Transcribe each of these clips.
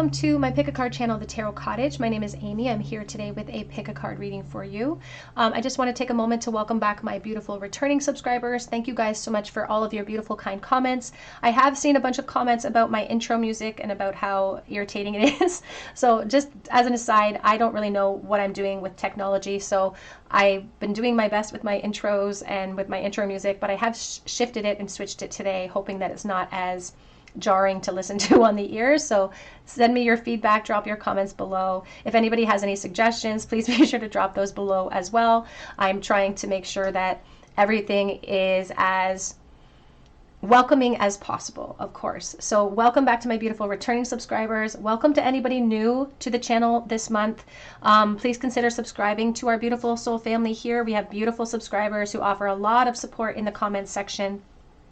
welcome to my pick a card channel, the Tarot Cottage. My name is Amy. I'm here today with a pick a card reading for you. I just want to take a moment to welcome back my beautiful returning subscribers. Thank you guys so much for all of your beautiful, kind comments. I have seen a bunch of comments about my intro music and about how irritating it is. So just as an aside, I don't really know what I'm doing with technology. So I've been doing my best with my intros and with my intro music, but I have shifted it and switched it today, hoping that it's not as jarring to listen to on the ears. So send me your feedback, drop your comments below. If anybody has any suggestions, please be sure to drop those below as well. I'm trying to make sure that everything is as welcoming as possible, of course. So welcome back to my beautiful returning subscribers. Welcome to anybody new to the channel this month. Please consider subscribing to our beautiful soul family here. We have beautiful subscribers who offer a lot of support in the comments section.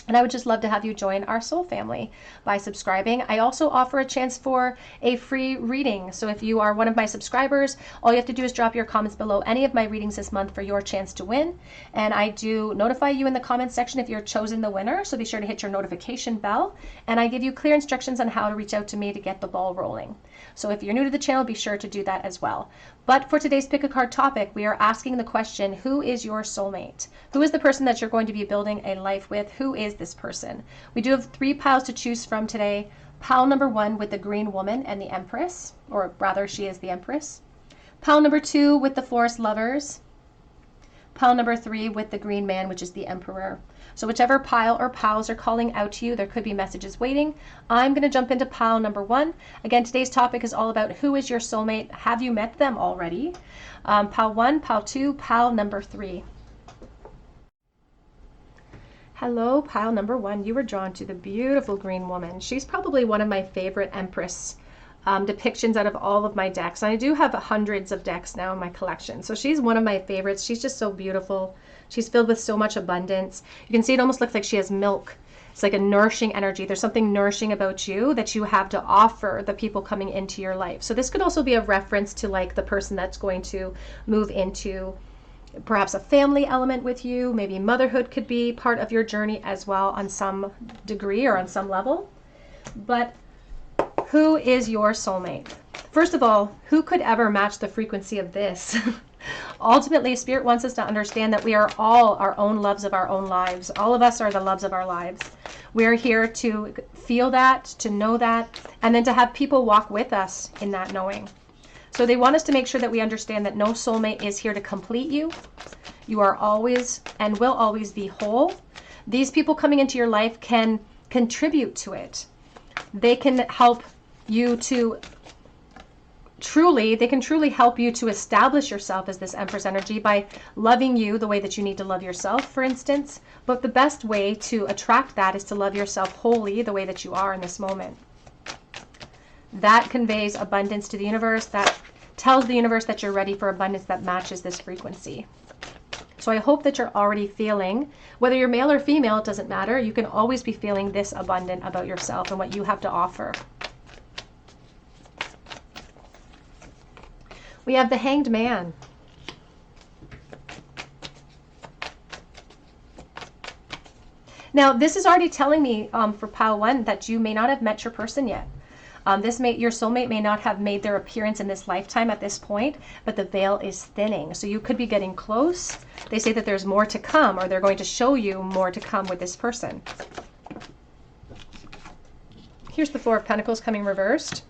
And I would just love to have you join our soul family by subscribing. I also offer a chance for a free reading. So if you are one of my subscribers, all you have to do is drop your comments below any of my readings this month for your chance to win. And I do notify you in the comments section if you're chosen the winner. So be sure to hit your notification bell. And I give you clear instructions on how to reach out to me to get the ball rolling. So if you're new to the channel, be sure to do that as well. But for today's pick a card topic, we are asking the question, who is your soulmate? Who is the person that you're going to be building a life with? Who is this person? We do have 3 piles to choose from today. Pile number 1 with the green woman and the Empress, or rather she is the Empress. Pile number 2 with the Forest Lovers. Pile number 3 with the green man, which is the Emperor. So whichever pile or piles are calling out to you, there could be messages waiting. I'm going to jump into pile number 1. Again, today's topic is all about who is your soulmate? Have you met them already? Pile 1, pile 2, pile number 3. Hello, pile number 1. You were drawn to the beautiful green woman. She's probably one of my favorite Empress depictions out of all of my decks. And I do have hundreds of decks now in my collection. So she's one of my favorites. She's just so beautiful. She's filled with so much abundance. You can see it almost looks like she has milk. It's like a nourishing energy. There's something nourishing about you that you have to offer the people coming into your life. So this could also be a reference to like the person that's going to move into perhaps a family element with you. Maybe motherhood could be part of your journey as well on some degree or on some level. But who is your soulmate? First of all, who could ever match the frequency of this? Ultimately, Spirit wants us to understand that we are all our own loves of our own lives. All of us are the loves of our lives. We're here to feel that, to know that, and then to have people walk with us in that knowing. So they want us to make sure that we understand that no soulmate is here to complete you. You are always and will always be whole. These people coming into your life can contribute to it. They can help you to they can truly help you to establish yourself as this Empress energy by loving you the way that you need to love yourself, for instance. But the best way to attract that is to love yourself wholly the way that you are in this moment. That conveys abundance to the universe. That tells the universe that you're ready for abundance that matches this frequency. So I hope that you're already feeling, whether you're male or female, it doesn't matter. You can always be feeling this abundant about yourself and what you have to offer. We have the Hanged Man. Now, this is already telling me for pile 1 that you may not have met your person yet. Your soulmate may not have made their appearance in this lifetime at this point, but the veil is thinning. So you could be getting close. They say that there's more to come, or they're going to show you more to come with this person. Here's the Four of Pentacles coming reversed.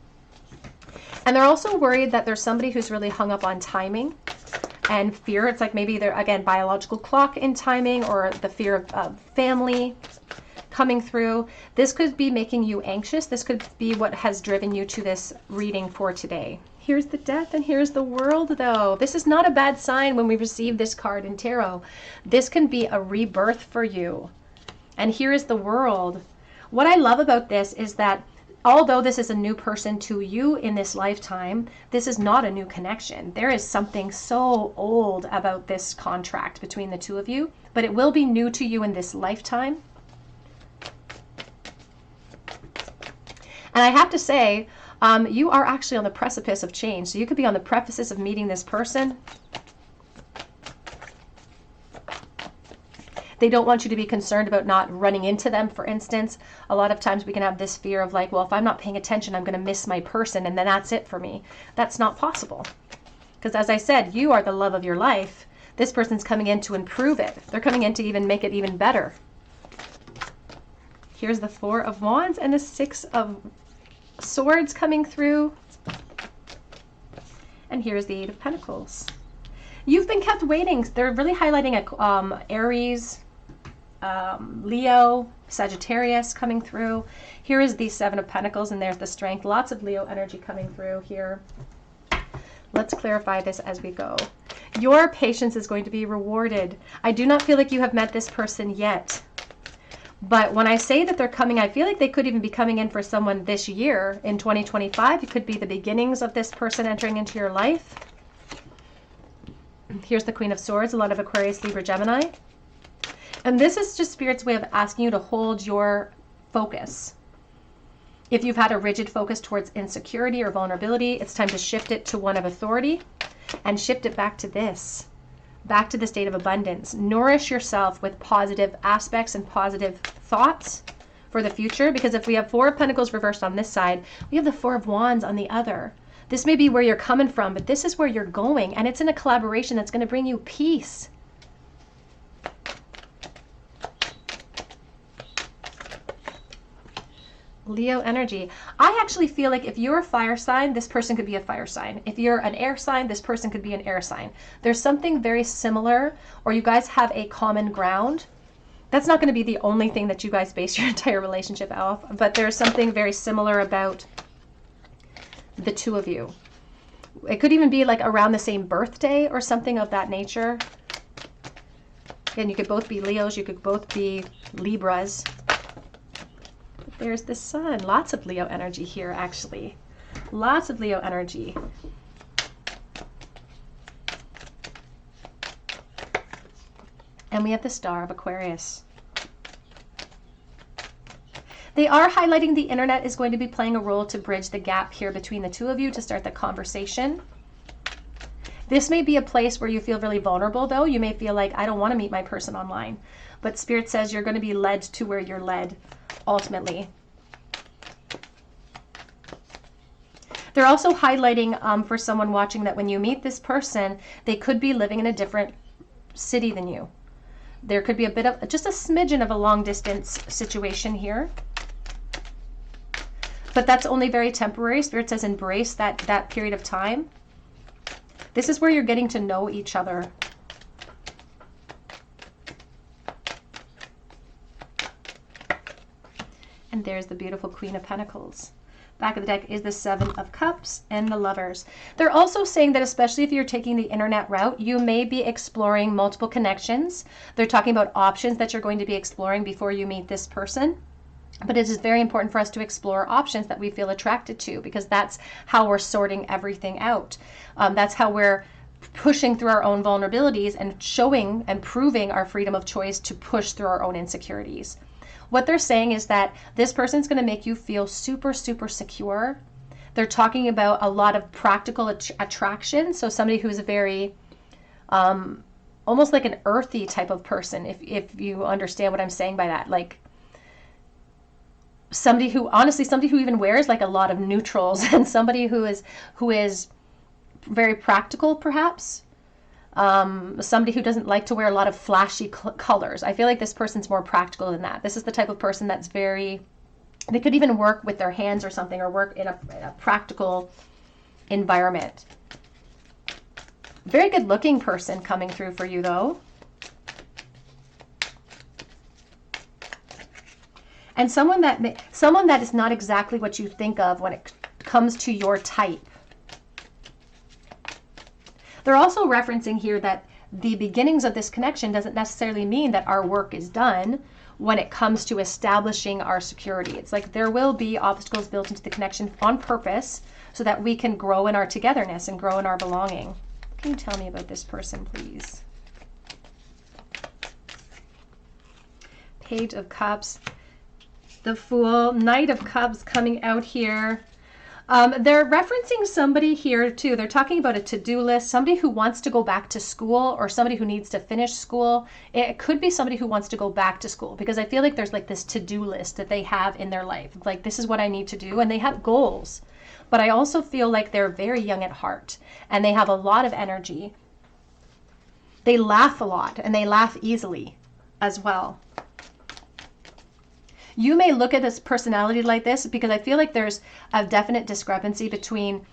And they're also worried that there's somebody who's really hung up on timing and fear. It's like maybe they're, again, biological clock in timing, or the fear of family coming through. This could be making you anxious. This could be what has driven you to this reading for today. Here's the Death and here's the World, though. This is not a bad sign when we receive this card in tarot. This can be a rebirth for you. And here is the World. What I love about this is that although this is a new person to you in this lifetime, this is not a new connection. There is something so old about this contract between the two of you, but it will be new to you in this lifetime. And I have to say, you are actually on the precipice of change. So you could be on the precipice of meeting this person. They don't want you to be concerned about not running into them, for instance. A lot of times we can have this fear of like, well, if I'm not paying attention, I'm going to miss my person, and then that's it for me. That's not possible. Because as I said, you are the love of your life. This person's coming in to improve it. They're coming in to even make it even better. Here's the Four of Wands and the Six of Swords coming through. And here's the Eight of Pentacles. You've been kept waiting. They're really highlighting a Aries, Leo, Sagittarius coming through. Here is the Seven of Pentacles, and there's the Strength. Lots of Leo energy coming through here. Let's clarify this as we go. Your patience is going to be rewarded. I do not feel like you have met this person yet. But when I say that they're coming, I feel like they could even be coming in for someone this year in 2025. It could be the beginnings of this person entering into your life. Here's the Queen of Swords, a lot of Aquarius, Libra, Gemini. And this is just Spirit's way of asking you to hold your focus. If you've had a rigid focus towards insecurity or vulnerability, it's time to shift it to one of authority and shift it back to this. Back to the state of abundance. Nourish yourself with positive aspects and positive thoughts for the future, because if we have Four of Pentacles reversed on this side, we have the Four of Wands on the other. This may be where you're coming from, but this is where you're going, and it's in a collaboration that's going to bring you peace. Leo energy. I actually feel like if you're a fire sign, this person could be a fire sign. If you're an air sign, this person could be an air sign. There's something very similar, or you guys have a common ground. That's not going to be the only thing that you guys base your entire relationship off, but there's something very similar about the two of you. It could even be like around the same birthday or something of that nature. And you could both be Leos, you could both be Libras. There's the Sun. Lots of Leo energy here, actually. Lots of Leo energy. And we have the Star of Aquarius. They are highlighting the internet is going to be playing a role to bridge the gap here between the two of you to start the conversation. This may be a place where you feel really vulnerable, though. You may feel like, I don't want to meet my person online. But Spirit says you're going to be led to where you're led, ultimately. They're also highlighting for someone watching that when you meet this person, they could be living in a different city than you. There could be a bit of, just a smidgen of a long distance situation here. But that's only very temporary. Spirit says embrace that period of time. This is where you're getting to know each other. And there's the beautiful Queen of Pentacles. Back of the deck is the Seven of Cups and the Lovers. They're also saying that especially if you're taking the internet route, you may be exploring multiple connections. They're talking about options that you're going to be exploring before you meet this person. But it is very important for us to explore options that we feel attracted to, because that's how we're sorting everything out. That's how we're pushing through our own vulnerabilities and showing and proving our freedom of choice to push through our own insecurities. What they're saying is that this person's going to make you feel super, super secure. They're talking about a lot of practical attraction. So somebody who's a very, almost like an earthy type of person, if you understand what I'm saying by that. Like somebody who, honestly, somebody who even wears like a lot of neutrals, and somebody who is very practical, perhaps. Somebody who doesn't like to wear a lot of flashy colors. I feel like this person's more practical than that. This is the type of person that's very, they could even work with their hands or something, or work in a practical environment. Very good looking person coming through for you, though. And someone that is not exactly what you think of when it comes to your type. They're also referencing here that the beginnings of this connection doesn't necessarily mean that our work is done when it comes to establishing our security. It's like there will be obstacles built into the connection on purpose so that we can grow in our togetherness and grow in our belonging. Can you tell me about this person, please? Page of Cups, the Fool, Knight of Cups coming out here. They're referencing somebody here too. They're talking about a to-do list, somebody who wants to go back to school or somebody who needs to finish school. It could be somebody who wants to go back to school because I feel like there's like this to-do list that they have in their life. Like, this is what I need to do, and they have goals. But I also feel like they're very young at heart and they have a lot of energy. They laugh a lot and they laugh easily as well. You may look at this personality like this because I feel like there's a definite discrepancy between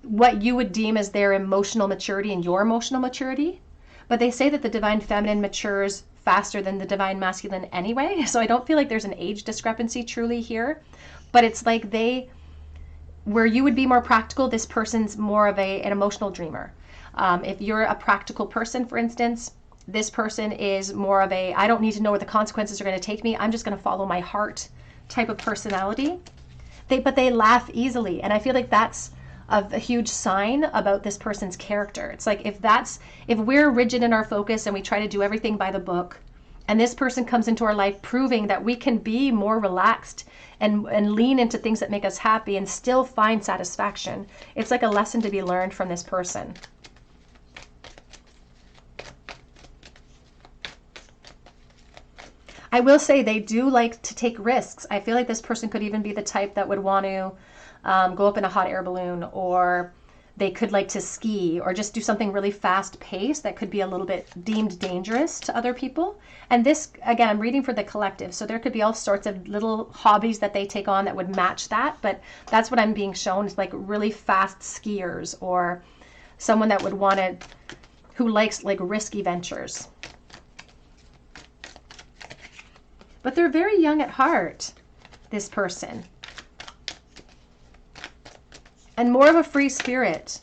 what you would deem as their emotional maturity and your emotional maturity. But they say that the divine feminine matures faster than the divine masculine anyway. So I don't feel like there's an age discrepancy truly here. But it's like where you would be more practical, this person's more of an emotional dreamer. If you're a practical person, for instance, this person is more of I don't need to know what the consequences are going to take me. I'm just going to follow my heart type of personality. But they laugh easily. And I feel like that's a huge sign about this person's character. It's like if we're rigid in our focus and we try to do everything by the book, and this person comes into our life proving that we can be more relaxed and lean into things that make us happy and still find satisfaction. It's like a lesson to be learned from this person. I will say they do like to take risks. I feel like this person could even be the type that would want to go up in a hot air balloon, or they could like to ski, or just do something really fast paced that could be a little bit deemed dangerous to other people. And this, again, I'm reading for the collective. So there could be all sorts of little hobbies that they take on that would match that. But that's what I'm being shown, is like really fast skiers, or someone that would want to, who likes like risky ventures. But they're very young at heart, this person. And more of a free spirit.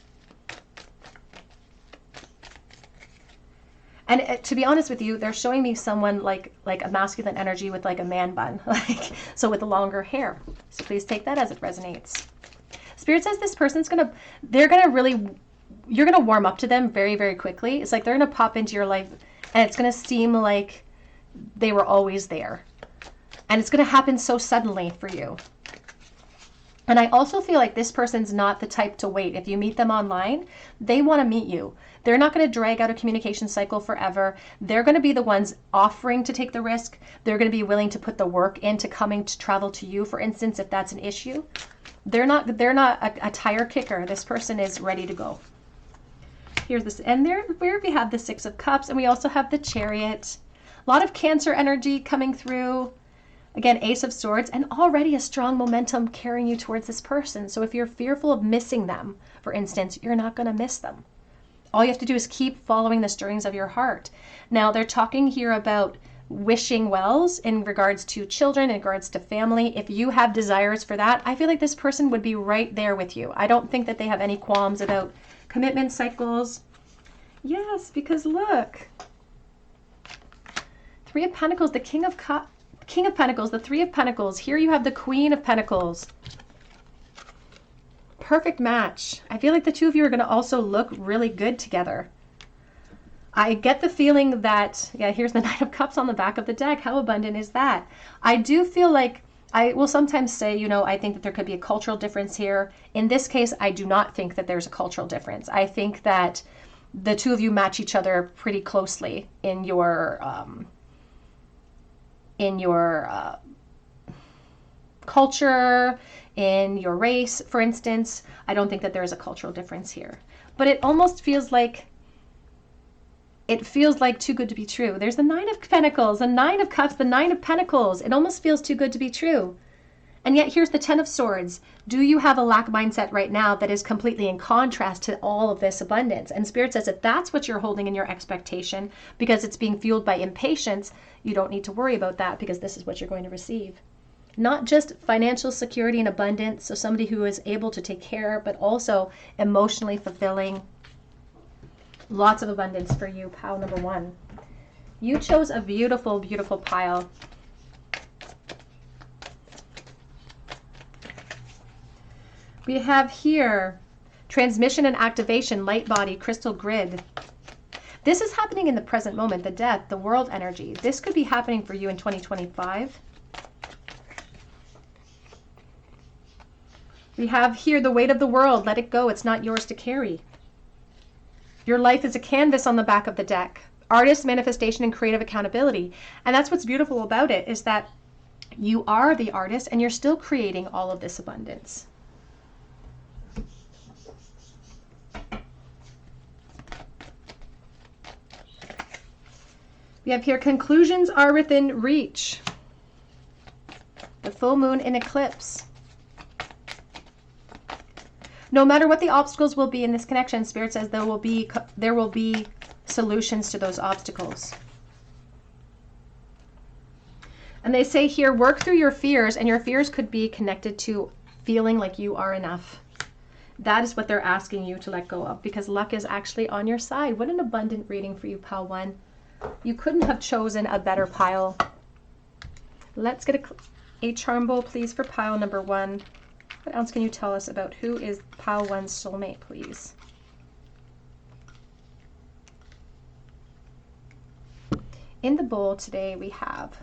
And to be honest with you, they're showing me someone like a masculine energy with like a man bun, so with the longer hair. So please take that as it resonates. Spirit says this person's you're gonna warm up to them very, very quickly. It's like they're gonna pop into your life and it's gonna seem like they were always there. And it's going to happen so suddenly for you. And I also feel like this person's not the type to wait. If you meet them online, they want to meet you. They're not going to drag out a communication cycle forever. They're going to be the ones offering to take the risk. They're going to be willing to put the work into coming to travel to you, for instance, if that's an issue. They're not a tire kicker. This person is ready to go. Here's this. And there we have the Six of Cups, and we also have the Chariot. A lot of Cancer energy coming through. Again, Ace of Swords, and already a strong momentum carrying you towards this person. So if you're fearful of missing them, for instance, you're not going to miss them. All you have to do is keep following the stirrings of your heart. Now, they're talking here about wishing wells in regards to children, in regards to family. If you have desires for that, I feel like this person would be right there with you. I don't think that they have any qualms about commitment cycles. Yes, because look. Three of Pentacles, the King of Pentacles, the Three of Pentacles. Here you have the Queen of Pentacles. Perfect match. I feel like the two of you are going to also look really good together. I get the feeling that, yeah, here's the Knight of Cups on the back of the deck. How abundant is that? I do feel like, I will sometimes say, you know, I think that there could be a cultural difference here. In this case, I do not think that there's a cultural difference. I think that the two of you match each other pretty closely in your culture, in your race, for instance. I don't think that there is a cultural difference here. But it almost feels like, too good to be true. There's the Nine of Pentacles, the Nine of Cups, the Nine of Pentacles. It almost feels too good to be true. And yet here's the Ten of Swords. Do you have a lack mindset right now that is completely in contrast to all of this abundance? And Spirit says if that's what you're holding in your expectation because it's being fueled by impatience, you don't need to worry about that because this is what you're going to receive. Not just financial security and abundance, so somebody who is able to take care, but also emotionally fulfilling. Lots of abundance for you, pile number one. You chose a beautiful, beautiful pile. We have here transmission and activation, light body, crystal grid. This is happening in the present moment, the death, the world energy. This could be happening for you in 2025. We have here the weight of the world. Let it go. It's not yours to carry. Your life is a canvas on the back of the deck. Artist, manifestation, and creative accountability. And that's what's beautiful about it, is that you are the artist and you're still creating all of this abundance. We have here, conclusions are within reach. The full moon in eclipse. No matter what the obstacles will be in this connection, Spirit says there will be solutions to those obstacles. And they say here, work through your fears, and your fears could be connected to feeling like you are enough. That is what they're asking you to let go of, because luck is actually on your side. What an abundant reading for you, Pile 1. You couldn't have chosen a better pile. Let's get a charm bowl, please, for pile number 1. What else can you tell us about who is pile 1's soulmate, please? In the bowl today, we have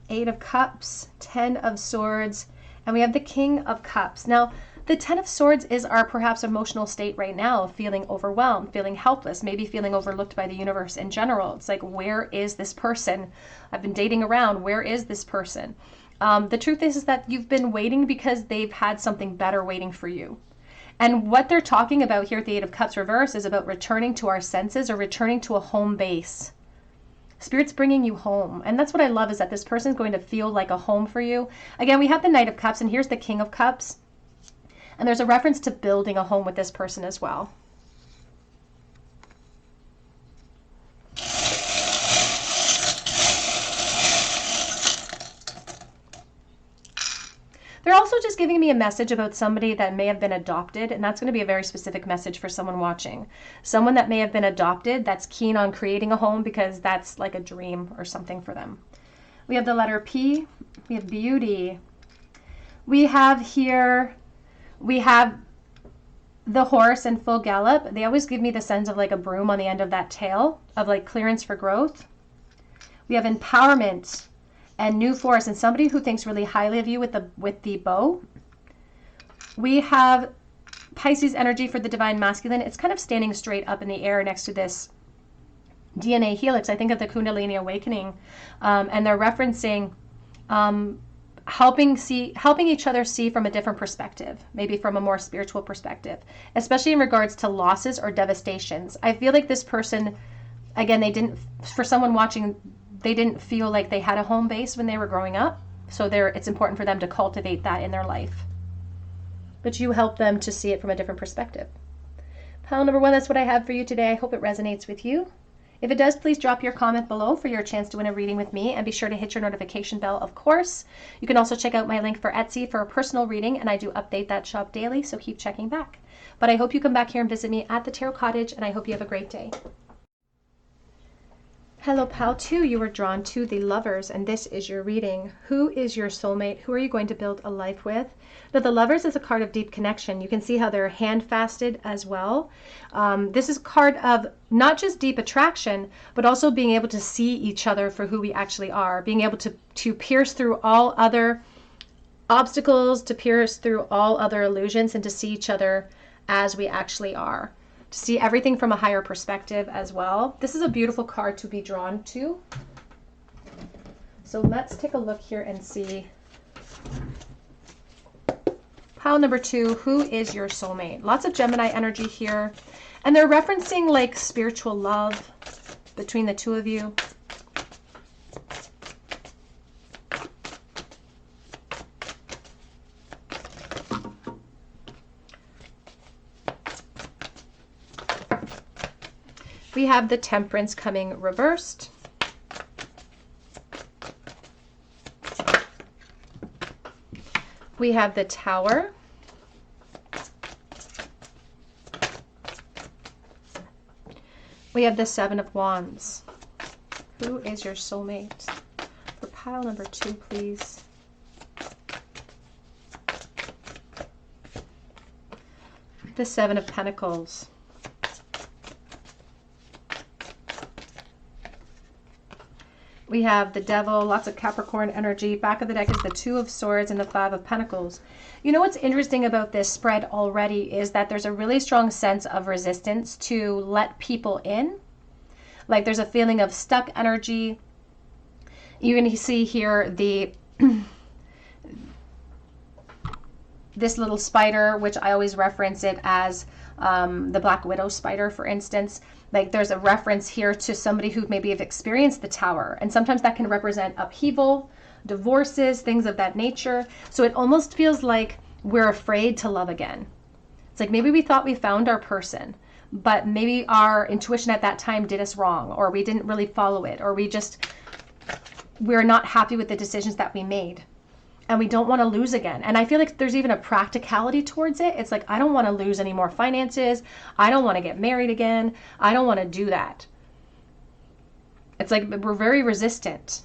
8 of Cups, 10 of Swords, and we have the King of Cups. Now, the 10 of Swords is our perhaps emotional state right now, feeling overwhelmed, feeling helpless, maybe feeling overlooked by the universe in general. It's like, where is this person? I've been dating around. Where is this person? The truth is that you've been waiting because they've had something better waiting for you. And what they're talking about here at the 8 of Cups reverse is about returning to our senses, or returning to a home base. Spirit's bringing you home. And that's what I love, is that this person is going to feel like a home for you. Again, we have the Knight of Cups, and here's the King of Cups. And there's a reference to building a home with this person as well. They're also just giving me a message about somebody that may have been adopted, and that's going to be a very specific message for someone watching. Someone that may have been adopted that's keen on creating a home because that's like a dream or something for them. We have the letter P. We have beauty. We have here, we have the horse in full gallop. They always give me the sense of like a broom on the end of that tail, of like clearance for growth. We have empowerment and new force, and somebody who thinks really highly of you with the bow. We have Pisces energy for the divine masculine. It's kind of standing straight up in the air next to this DNA helix. I think of the Kundalini awakening, and they're referencing helping each other see from a different perspective, maybe from a more spiritual perspective, especially in regards to losses or devastations. I feel like this person, again, for someone watching, they didn't feel like they had a home base when they were growing up. So it's important for them to cultivate that in their life. But you help them to see it from a different perspective. Pile number 1, that's what I have for you today. I hope it resonates with you. If it does, please drop your comment below for your chance to win a reading with me, and be sure to hit your notification bell, of course. You can also check out my link for Etsy for a personal reading, and I do update that shop daily, so keep checking back. But I hope you come back here and visit me at the Tarot Cottage, and I hope you have a great day. Hello, Pile 2. You were drawn to the Lovers, and this is your reading. Who is your soulmate? Who are you going to build a life with? Now, the Lovers is a card of deep connection. You can see how they're handfasted as well. This is a card of not just deep attraction, but also being able to see each other for who we actually are, being able to pierce through all other obstacles, to pierce through all other illusions, and to see each other as we actually are. See everything from a higher perspective as well. This is a beautiful card to be drawn to. So let's take a look here and see. Pile number 2, who is your soulmate? Lots of Gemini energy here. And they're referencing like spiritual love between the two of you. We have the Temperance coming reversed. We have the Tower. We have the 7 of Wands. Who is your soulmate? For pile number 2, please. The 7 of Pentacles. We have the Devil, lots of Capricorn energy. Back of the deck is the Two of Swords and the Five of Pentacles. You know what's interesting about this spread already is that there's a really strong sense of resistance to let people in. Like there's a feeling of stuck energy. You're going to see here the this little spider, which I always reference it as the Black Widow spider, for instance. Like there's a reference here to somebody who maybe have experienced the Tower. And sometimes that can represent upheaval, divorces, things of that nature. So it almost feels like we're afraid to love again. It's like maybe we thought we found our person, but maybe our intuition at that time did us wrong, or we didn't really follow it, or we're not happy with the decisions that we made. And we don't want to lose again. And I feel like there's even a practicality towards it. It's like, I don't want to lose any more finances. I don't want to get married again. I don't want to do that. It's like we're very resistant.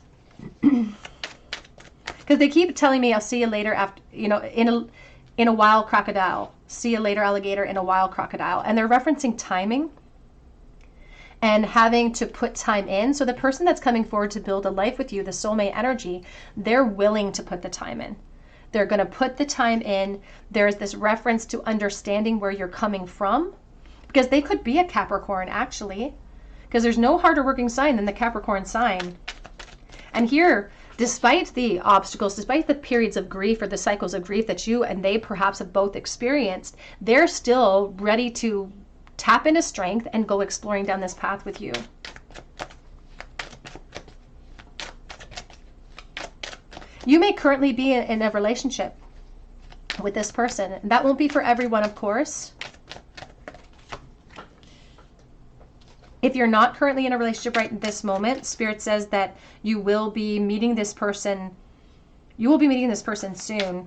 Because they keep telling me, I'll see you later after, you know, in a while, crocodile. See you later, alligator, in a while, crocodile. And they're referencing timing and having to put time in. So the person that's coming forward to build a life with you, the soulmate energy, they're willing to put the time in. They're going to put the time in. There's this reference to understanding where you're coming from, because they could be a Capricorn actually, because there's no harder working sign than the Capricorn sign. And here, despite the obstacles, despite the periods of grief or the cycles of grief that you and they perhaps have both experienced, they're still ready to tap into strength and go exploring down this path with you. You may currently be in a relationship with this person. That won't be for everyone, of course. If you're not currently in a relationship right at this moment, Spirit says that you will be meeting this person. You will be meeting this person soon.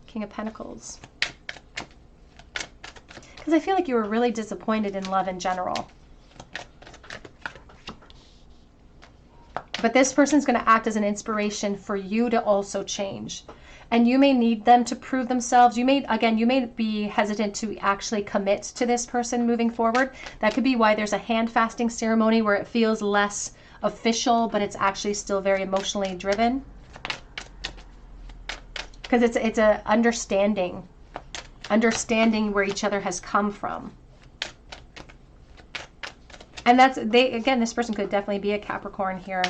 King of Pentacles. Because I feel like you were really disappointed in love in general. But this person's going to act as an inspiration for you to also change. And you may need them to prove themselves. You may be hesitant to actually commit to this person moving forward. That could be why there's a hand fasting ceremony where it feels less official, but it's actually still very emotionally driven. Because it's a understanding where each other has come from. And again, this person could definitely be a Capricorn here.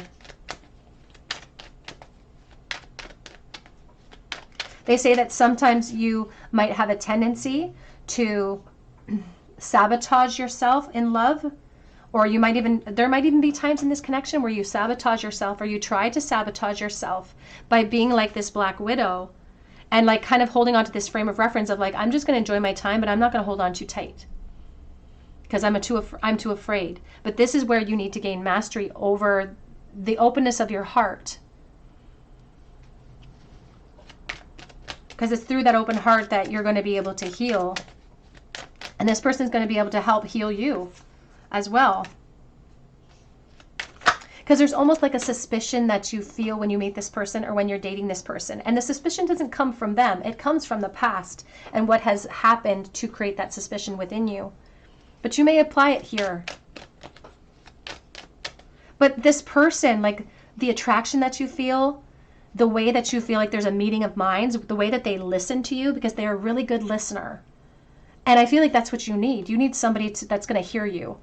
They say that sometimes you might have a tendency to sabotage yourself in love, or there might even be times in this connection where you sabotage yourself, or you try to sabotage yourself by being like this Black Widow. And like kind of holding on to this frame of reference of like, I'm just going to enjoy my time, but I'm not going to hold on too tight because I'm too afraid. But this is where you need to gain mastery over the openness of your heart. Because it's through that open heart that you're going to be able to heal. And this person is going to be able to help heal you as well. Because there's almost like a suspicion that you feel when you meet this person or when you're dating this person. And the suspicion doesn't come from them. It comes from the past and what has happened to create that suspicion within you. But you may apply it here. But this person, like the attraction that you feel, the way that you feel like there's a meeting of minds, the way that they listen to you, because they're a really good listener. And I feel like that's what you need. You need somebody that's going to hear you.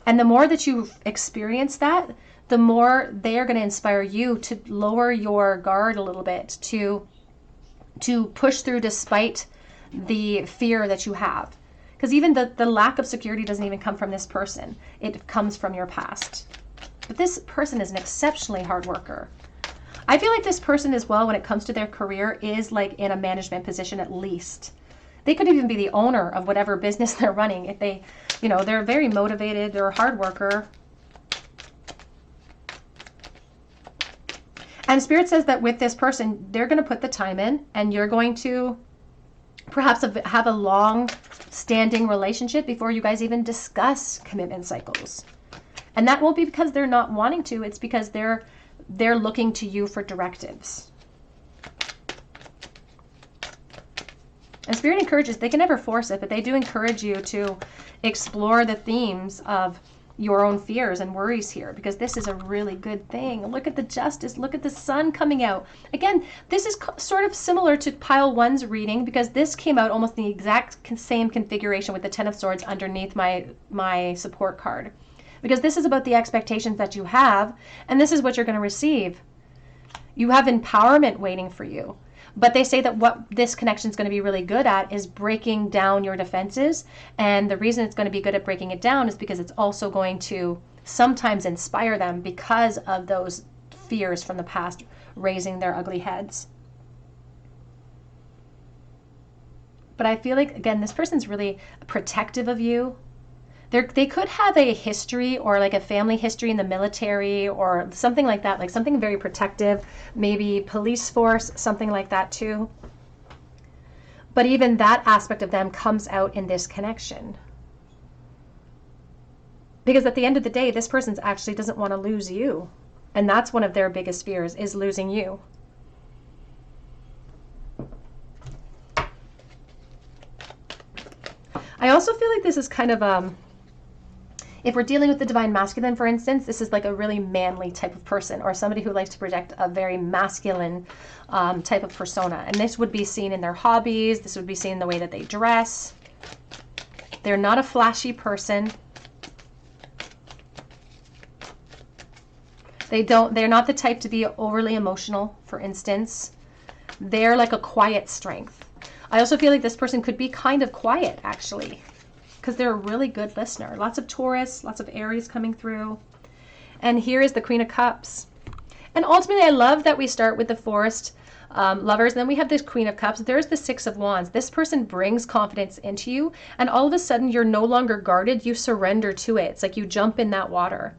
And the more that you experience that, the more they are going to inspire you to lower your guard a little bit, to push through despite the fear that you have. Because even the lack of security doesn't even come from this person. It comes from your past. But this person is an exceptionally hard worker. I feel like this person as well, when it comes to their career, is like in a management position at least. They could even be the owner of whatever business they're running. If they, they're very motivated, they're a hard worker. And Spirit says that with this person, they're going to put the time in, and you're going to perhaps have a long-standing relationship before you guys even discuss commitment cycles. And that won't be because they're not wanting to. It's because they're looking to you for directives. And Spirit encourages, they can never force it, but they do encourage you to explore the themes of your own fears and worries here, because this is a really good thing. Look at the Justice. Look at the Sun coming out. Again, this is sort of similar to pile one's reading, because this came out almost the exact same configuration with the Ten of Swords underneath my support card. Because this is about the expectations that you have, and this is what you're going to receive. You have empowerment waiting for you. But they say that what this connection is going to be really good at is breaking down your defenses. And the reason it's going to be good at breaking it down is because it's also going to sometimes inspire them because of those fears from the past raising their ugly heads. But I feel like, again, this person's really protective of you. They could have a history or like a family history in the military or something like that, like something very protective, maybe police force, something like that too. But even that aspect of them comes out in this connection. Because at the end of the day, this person actually doesn't want to lose you. And that's one of their biggest fears, is losing you. I also feel like this is kind of if we're dealing with the Divine Masculine, for instance, this is like a really manly type of person, or somebody who likes to project a very masculine type of persona. And this would be seen in their hobbies. This would be seen in the way that they dress. They're not a flashy person. They're not the type to be overly emotional, for instance. They're like a quiet strength. I also feel like this person could be kind of quiet, actually, because they're a really good listener. Lots of Taurus, lots of Aries coming through. And here is the Queen of Cups. And ultimately, I love that we start with the Forest lovers. Then we have this Queen of Cups. There's the Six of Wands. This person brings confidence into you. And all of a sudden, you're no longer guarded. You surrender to it. It's like you jump in that water.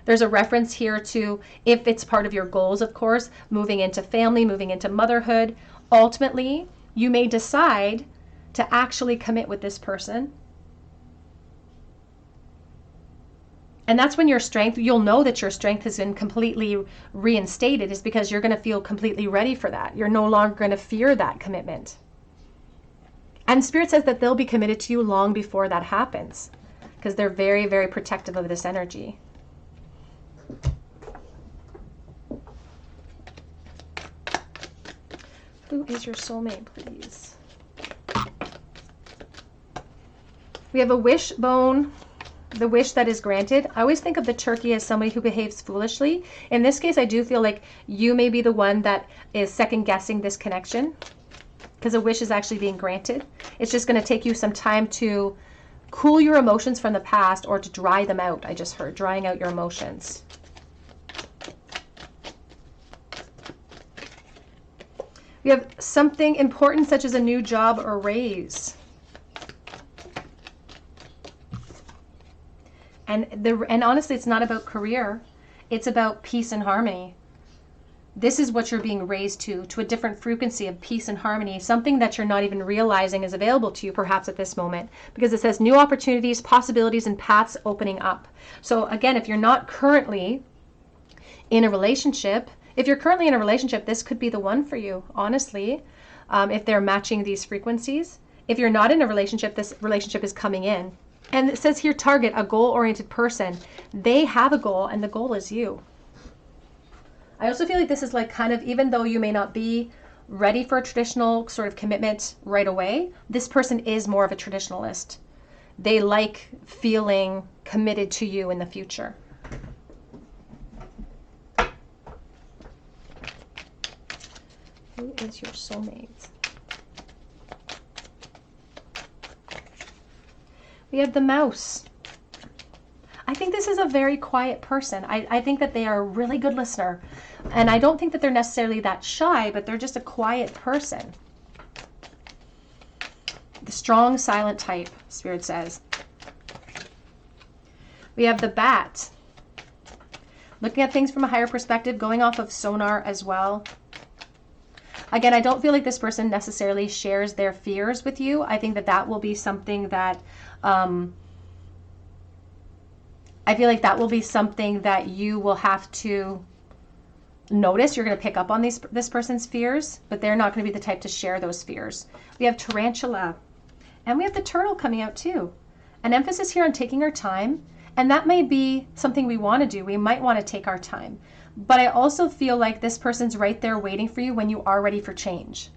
There's a reference here to, if it's part of your goals, of course, moving into family, moving into motherhood. Ultimately, you may decide to actually commit with this person. And that's when your strength, you'll know that your strength has been completely reinstated, is because you're going to feel completely ready for that. You're no longer going to fear that commitment. And Spirit says that they'll be committed to you long before that happens, because they're very, very protective of this energy. Who is your soulmate, please? We have a wishbone. The wish that is granted. I always think of the turkey as somebody who behaves foolishly. In this case, I do feel like you may be the one that is second guessing this connection, because a wish is actually being granted. It's just going to take you some time to cool your emotions from the past, or to dry them out. I just heard drying out your emotions. We have something important such as a new job or raise. And honestly, it's not about career. It's about peace and harmony. This is what you're being raised to a different frequency of peace and harmony, something that you're not even realizing is available to you perhaps at this moment, because it says new opportunities, possibilities, and paths opening up. So again, if you're not currently in a relationship, this could be the one for you, honestly, if they're matching these frequencies. If you're not in a relationship, this relationship is coming in. And it says here, target a goal-oriented person. They have a goal, and the goal is you. I also feel like this is like kind of, even though you may not be ready for a traditional sort of commitment right away, this person is more of a traditionalist. They like feeling committed to you in the future. Who is your soulmate? We have the Mouse. I think this is a very quiet person. I think that they are a really good listener. And I don't think that they're necessarily that shy, but they're just a quiet person. The strong, silent type, Spirit says. We have the Bat. Looking at things from a higher perspective, going off of sonar as well. Again, I don't feel like this person necessarily shares their fears with you. I think that that will be something that, I feel like that will be something that you will have to notice, you're going to pick up on this person's fears, but they're not going to be the type to share those fears. We have tarantula, and we have the turtle coming out too. An emphasis here on taking our time, and that may be something we want to do. We might want to take our time, but I also feel like this person's right there waiting for you when you are ready for change.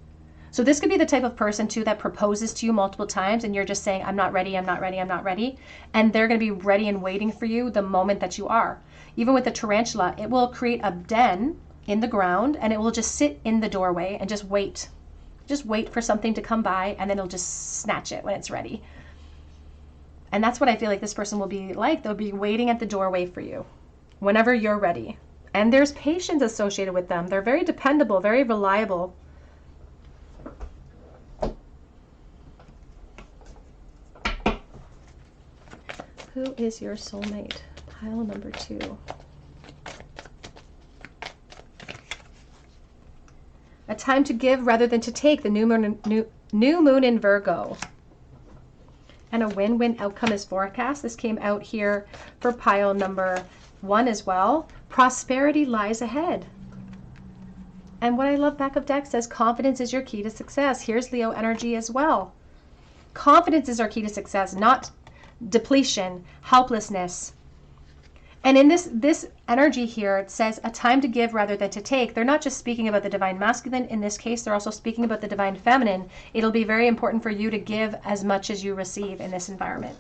So this could be the type of person too that proposes to you multiple times and you're just saying, I'm not ready, I'm not ready, I'm not ready. And they're going to be ready and waiting for you the moment that you are. Even with the tarantula, it will create a den in the ground and it will just sit in the doorway and just wait. Just wait for something to come by and then it'll just snatch it when it's ready. And that's what I feel like this person will be like. They'll be waiting at the doorway for you whenever you're ready. And there's patience associated with them. They're very dependable, very reliable. Who is your soulmate? Pile number 2. A time to give rather than to take. The new moon in Virgo. And a win-win outcome is forecast. This came out here for pile number 1 as well. Prosperity lies ahead. And what I love back of deck says confidence is your key to success. Here's Leo energy as well. Confidence is our key to success, not depletion, helplessness. And in this energy here, it says a time to give rather than to take. They're not just speaking about the divine masculine. In this case, they're also speaking about the divine feminine. It'll be very important for you to give as much as you receive in this environment.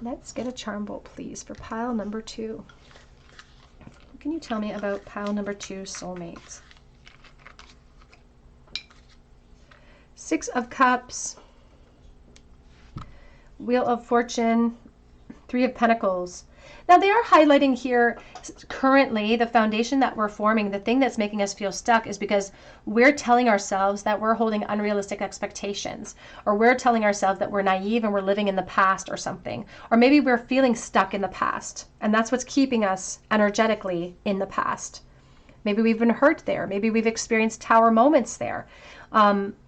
Let's get a charm bolt, please, for pile number 2. What can you tell me about pile number 2, soulmates? 6 of Cups, Wheel of Fortune, 3 of Pentacles. Now they are highlighting here currently the foundation that we're forming. The thing that's making us feel stuck is because we're telling ourselves that we're holding unrealistic expectations, or we're telling ourselves that we're naive and we're living in the past or something, or maybe we're feeling stuck in the past, and that's what's keeping us energetically in the past. Maybe we've been hurt there. Maybe we've experienced tower moments there.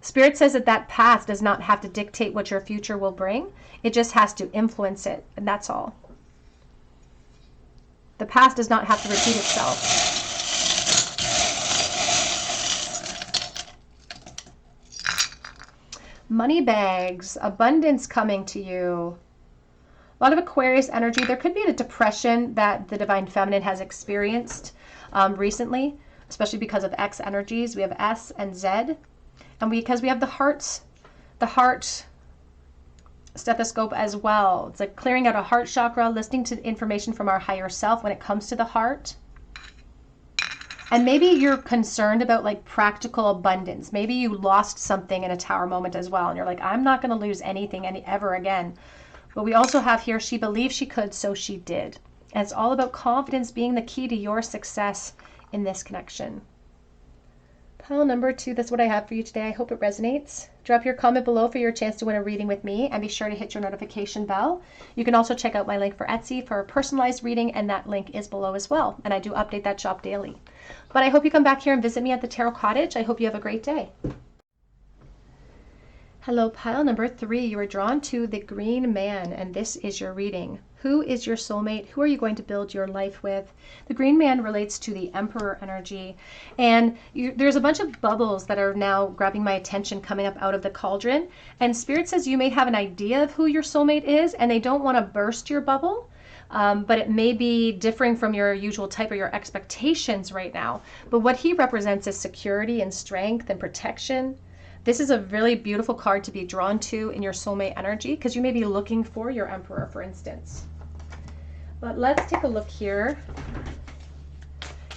Spirit says that that past does not have to dictate what your future will bring. It just has to influence it, and that's all. The past does not have to repeat itself. Money bags, abundance coming to you. A lot of Aquarius energy. There could be a depression that the divine feminine has experienced recently, especially because of X energies. We have S and Z. And because we have the heart stethoscope as well. It's like clearing out a heart chakra, listening to information from our higher self when it comes to the heart. And maybe you're concerned about like practical abundance. Maybe you lost something in a tower moment as well. And you're like, I'm not going to lose anything ever again. But we also have here, she believed she could, so she did. And it's all about confidence being the key to your success in this connection. Pile number 2, that's what I have for you today. I hope it resonates. Drop your comment below for your chance to win a reading with me, and be sure to hit your notification bell. You can also check out my link for Etsy for a personalized reading, and that link is below as well. And I do update that shop daily. But I hope you come back here and visit me at the Tarot Cottage. I hope you have a great day. Hello, pile number 3. You are drawn to the Green Man, and this is your reading. Who is your soulmate? Who are you going to build your life with? The Green Man relates to the Emperor energy, and there's a bunch of bubbles that are now grabbing my attention coming up out of the cauldron, and Spirit says you may have an idea of who your soulmate is, and they don't want to burst your bubble, but it may be differing from your usual type or your expectations right now. But what he represents is security and strength and protection. This is a really beautiful card to be drawn to in your soulmate energy, because you may be looking for your Emperor, for instance. But let's take a look here.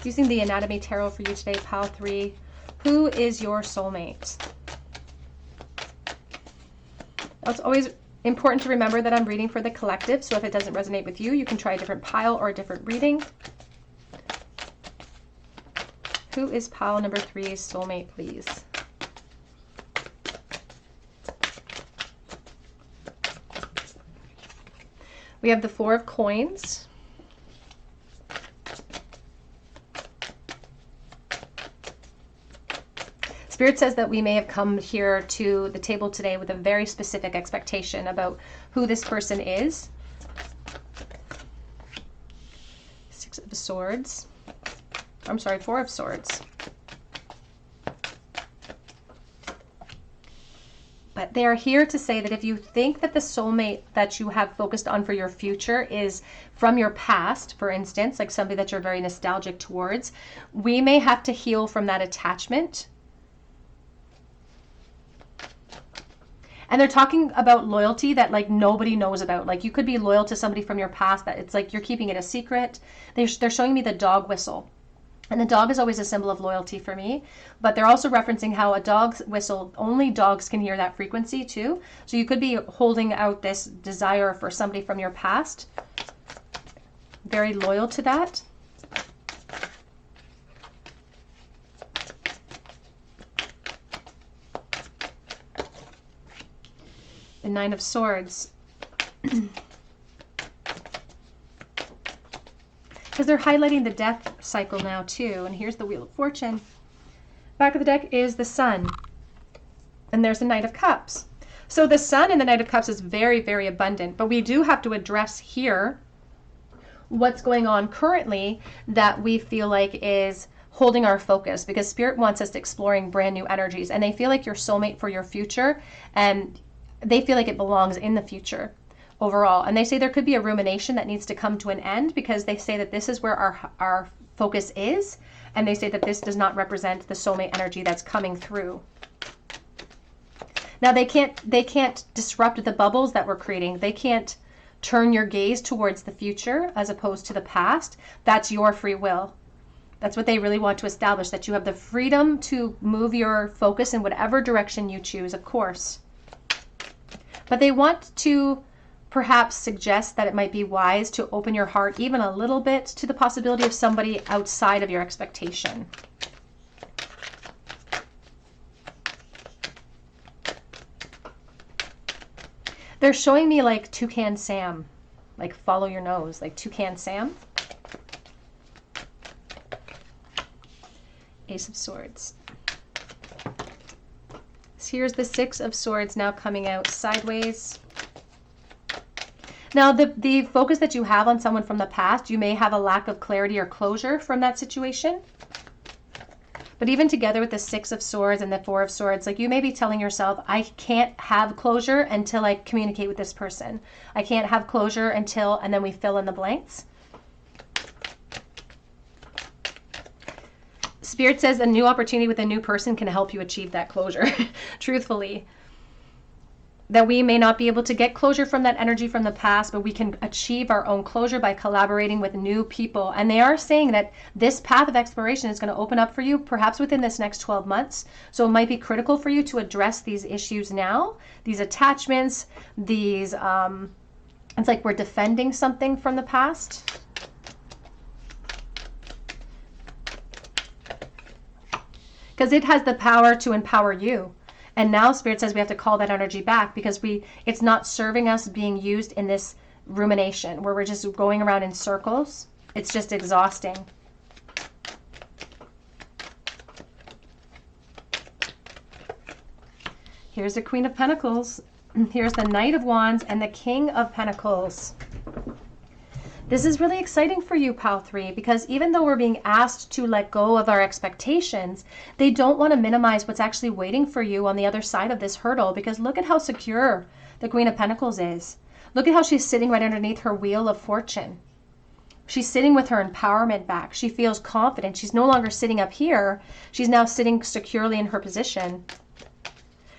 Using the Anatomy Tarot for you today, pile 3. Who is your soulmate? It's always important to remember that I'm reading for the collective, so if it doesn't resonate with you, you can try a different pile or a different reading. Who is pile number 3's soulmate, please? We have the 4 of Coins. Spirit says that we may have come here to the table today with a very specific expectation about who this person is. Swords. I'm sorry, Four of Swords. But they are here to say that if you think that the soulmate that you have focused on for your future is from your past, for instance, like somebody that you're very nostalgic towards, we may have to heal from that attachment. And they're talking about loyalty that like nobody knows about. Like you could be loyal to somebody from your past that it's like you're keeping it a secret. They're showing me the dog whistle. And the dog is always a symbol of loyalty for me, but they're also referencing how a dog's whistle, only dogs can hear that frequency too. So you could be holding out this desire for somebody from your past, very loyal to that. The Nine of Swords. Because they're highlighting the death cycle now too. And here's the Wheel of Fortune. Back of the deck is the Sun. And there's the Knight of Cups. So the Sun and the Knight of Cups is very, very abundant. But we do have to address here what's going on currently that we feel like is holding our focus. Because Spirit wants us exploring brand new energies. And they feel like your soulmate for your future. And they feel like it belongs in the future overall. And they say there could be a rumination that needs to come to an end because they say that this is where our focus is. And they say that this does not represent the soulmate energy that's coming through. Now they can't disrupt the bubbles that we're creating. They can't turn your gaze towards the future as opposed to the past. That's your free will. That's what they really want to establish, that you have the freedom to move your focus in whatever direction you choose, of course. But they want to perhaps suggest that it might be wise to open your heart even a little bit to the possibility of somebody outside of your expectation. They're showing me like Toucan Sam, like follow your nose, like Toucan Sam. Ace of Swords. So here's the Six of Swords now coming out sideways. Now, the focus that you have on someone from the past, you may have a lack of clarity or closure from that situation. But even together with the Six of Swords and the Four of Swords, like you may be telling yourself, I can't have closure until I communicate with this person. I can't have closure until, and then we fill in the blanks. Spirit says a new opportunity with a new person can help you achieve that closure, truthfully. That we may not be able to get closure from that energy from the past, but we can achieve our own closure by collaborating with new people. And they are saying that this path of exploration is going to open up for you perhaps within this next 12 months. So it might be critical for you to address these issues now, these attachments, these, it's like we're defending something from the past. Because it has the power to empower you. And now Spirit says we have to call that energy back because it's not serving us being used in this rumination where we're just going around in circles. It's just exhausting. Here's the Queen of Pentacles. Here's the Knight of Wands and the King of Pentacles. This is really exciting for you, Pile 3, because even though we're being asked to let go of our expectations, they don't want to minimize what's actually waiting for you on the other side of this hurdle, because look at how secure the Queen of Pentacles is. Look at how she's sitting right underneath her Wheel of Fortune. She's sitting with her empowerment back. She feels confident. She's no longer sitting up here. She's now sitting securely in her position.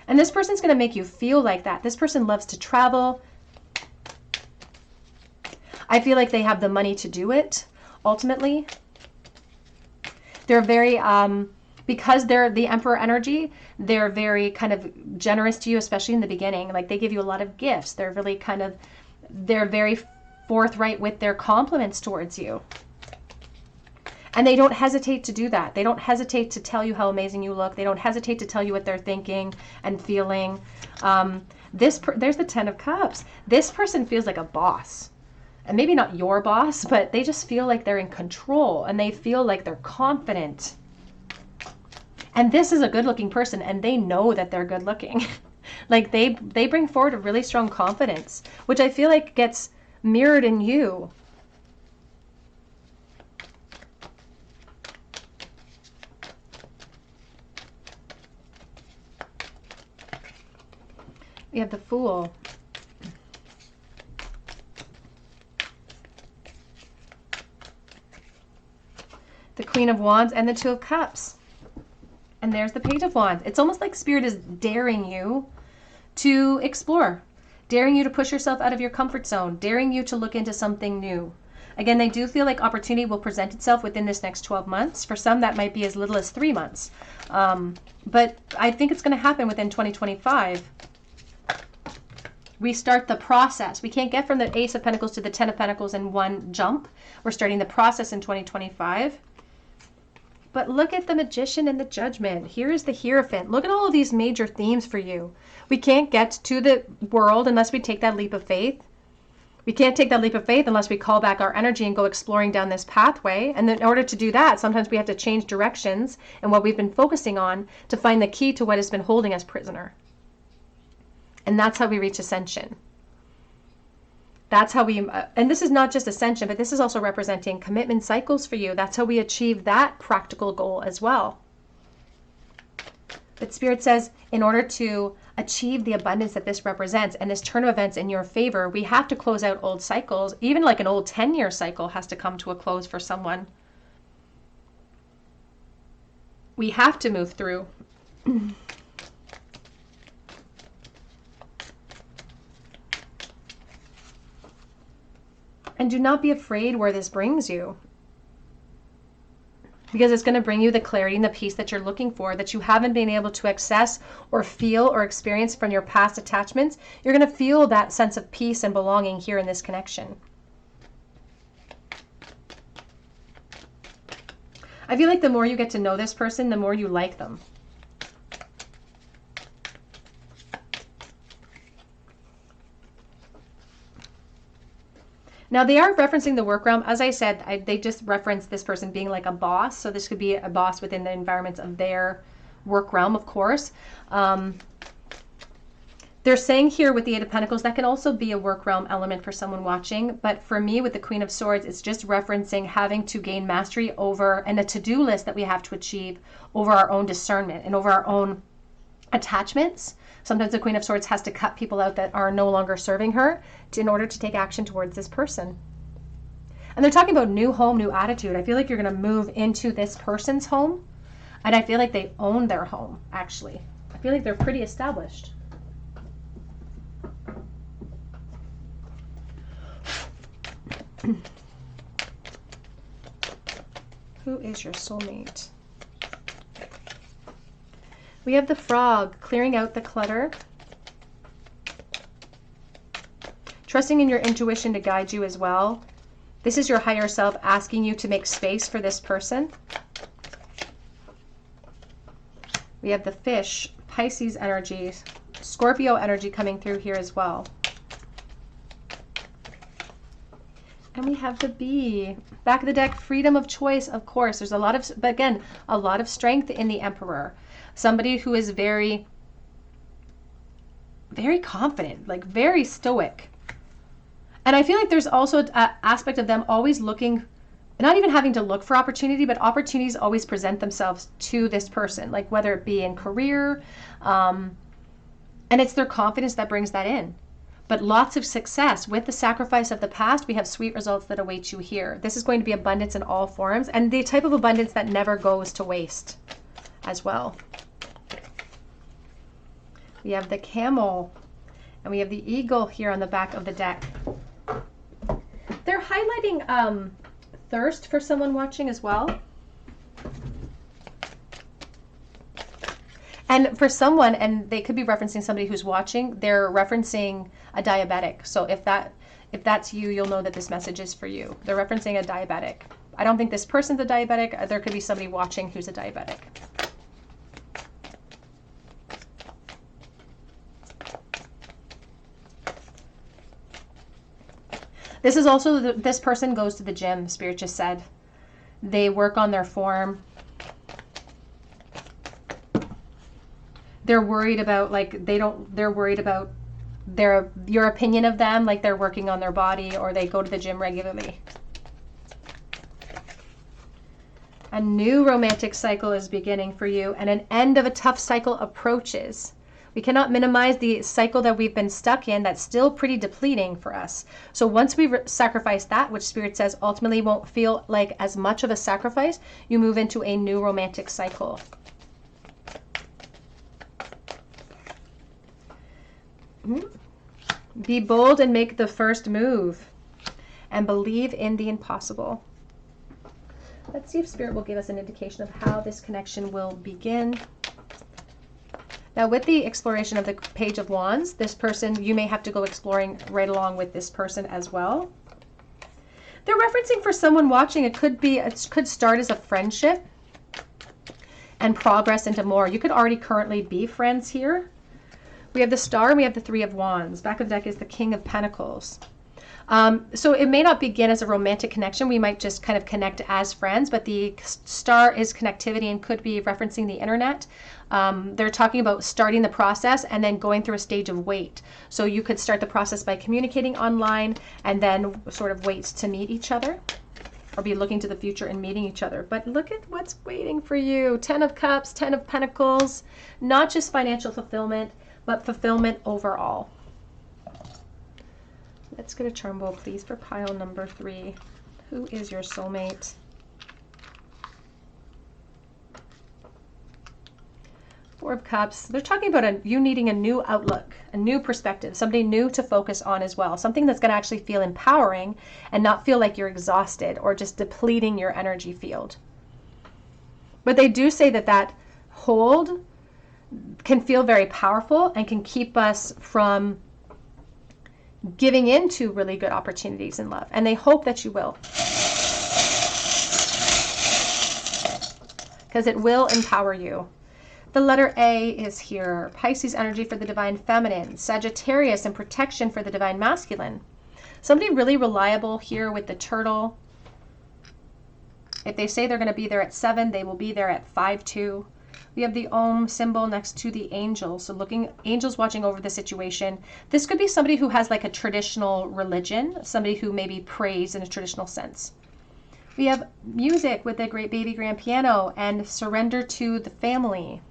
And this person's going to make you feel like that. This person loves to travel. I feel like they have the money to do it, ultimately. They're very, because they're the Emperor energy, they're very kind of generous to you, especially in the beginning. Like they give you a lot of gifts. They're really they're very forthright with their compliments towards you. And they don't hesitate to do that. They don't hesitate to tell you how amazing you look. They don't hesitate to tell you what they're thinking and feeling. There's the Ten of Cups. This person feels like a boss. And maybe not your boss, but they just feel like they're in control and they feel like they're confident. And this is a good-looking person and they know that they're good-looking. Like they bring forward a really strong confidence, which I feel like gets mirrored in you. We have the Fool. The Queen of Wands and the Two of Cups. And there's the Page of Wands. It's almost like Spirit is daring you to explore, daring you to push yourself out of your comfort zone, daring you to look into something new. Again, they do feel like opportunity will present itself within this next 12 months. For some, that might be as little as 3 months. But I think it's going to happen within 2025. We start the process. We can't get from the Ace of Pentacles to the Ten of Pentacles in one jump. We're starting the process in 2025. But look at the Magician and the Judgment. Here is the Hierophant. Look at all of these major themes for you. We can't get to the world unless we take that leap of faith. We can't take that leap of faith unless we call back our energy and go exploring down this pathway. And in order to do that, sometimes we have to change directions and what we've been focusing on to find the key to what has been holding us prisoner. And that's how we reach ascension. That's how we, and this is not just ascension, but this is also representing commitment cycles for you. That's how we achieve that practical goal as well. But Spirit says, in order to achieve the abundance that this represents and this turn of events in your favor, we have to close out old cycles. Even like an old 10-year cycle has to come to a close for someone. We have to move through. And do not be afraid where this brings you. Because it's going to bring you the clarity and the peace that you're looking for, that you haven't been able to access or feel or experience from your past attachments. You're going to feel that sense of peace and belonging here in this connection. I feel like the more you get to know this person, the more you like them. Now, they are referencing the work realm. As I said, they just reference this person being like a boss. So this could be a boss within the environments of their work realm, of course. They're saying here with the Eight of Pentacles, that can also be a work realm element for someone watching. But for me, with the Queen of Swords, it's just referencing having to gain mastery over, and a to-do list that we have to achieve over our own discernment and over our own attachments. Sometimes the Queen of Swords has to cut people out that are no longer serving her in order to take action towards this person. And they're talking about new home, new attitude. I feel like you're going to move into this person's home. And I feel like they own their home, actually. I feel like they're pretty established. Who is your soulmate? We have the Frog, clearing out the clutter. Trusting in your intuition to guide you as well. This is your higher self asking you to make space for this person. We have the Fish, Pisces energy, Scorpio energy coming through here as well. And we have the Bee. Back of the deck, freedom of choice, of course. There's a lot of, but again, a lot of strength in the Emperor. Somebody who is very, very confident, like very stoic. And I feel like there's also an aspect of them always looking, not even having to look for opportunity, but opportunities always present themselves to this person, like whether it be in career, and it's their confidence that brings that in. But lots of success. With the sacrifice of the past, we have sweet results that await you here. This is going to be abundance in all forms, and the type of abundance that never goes to waste as well. We have the Camel, and we have the Eagle here on the back of the deck. They're highlighting thirst for someone watching as well. And for someone, and they could be referencing somebody who's watching, they're referencing a diabetic. So if that's you, you'll know that this message is for you. They're referencing a diabetic. I don't think this person's a diabetic. There could be somebody watching who's a diabetic. This is also, this person goes to the gym, Spirit just said. They work on their form. They're worried about, like, they're worried about your opinion of them, like they're working on their body, or they go to the gym regularly. A new romantic cycle is beginning for you, and an end of a tough cycle approaches. We cannot minimize the cycle that we've been stuck in that's still pretty depleting for us. So once we sacrifice that, which Spirit says ultimately won't feel like as much of a sacrifice, you move into a new romantic cycle. Be bold and make the first move and believe in the impossible. Let's see if Spirit will give us an indication of how this connection will begin. Now, with the exploration of the Page of Wands, this person, you may have to go exploring right along with this person as well. They're referencing for someone watching, it could start as a friendship and progress into more. You could already currently be friends here. We have the Star and we have the Three of Wands. Back of the deck is the King of Pentacles. So it may not begin as a romantic connection. We might just kind of connect as friends, but the Star is connectivity and could be referencing the internet. They're talking about starting the process and then going through a stage of wait. So you could start the process by communicating online and then sort of wait to meet each other, or be looking to the future and meeting each other. But look at what's waiting for you. 10 of Cups, 10 of Pentacles, not just financial fulfillment, but fulfillment overall. Let's get a charm bowl, please, for pile number 3. Who is your soulmate? Four of Cups. They're talking about you needing a new outlook, a new perspective, something new to focus on as well. Something that's going to actually feel empowering and not feel like you're exhausted or just depleting your energy field. But they do say that that hold can feel very powerful and can keep us from giving into really good opportunities in love. And they hope that you will. Because it will empower you. The letter A is here. Pisces energy for the divine feminine. Sagittarius and protection for the divine masculine. Somebody really reliable here with the turtle. If they say they're going to be there at 7, they will be there at 5-2. We have the Om symbol next to the angel. So angels watching over the situation. This could be somebody who has like a traditional religion, somebody who maybe prays in a traditional sense. We have music with a great baby grand piano and surrender to the family.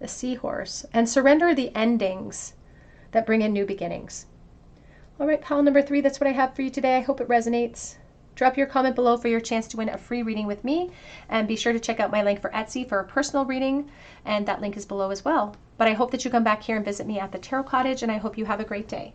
The seahorse. And surrender the endings that bring in new beginnings. All right, pile number 3, that's what I have for you today. I hope it resonates. Drop your comment below for your chance to win a free reading with me, and be sure to check out my link for Etsy for a personal reading, and that link is below as well. But I hope that you come back here and visit me at the Tarot Cottage, and I hope you have a great day.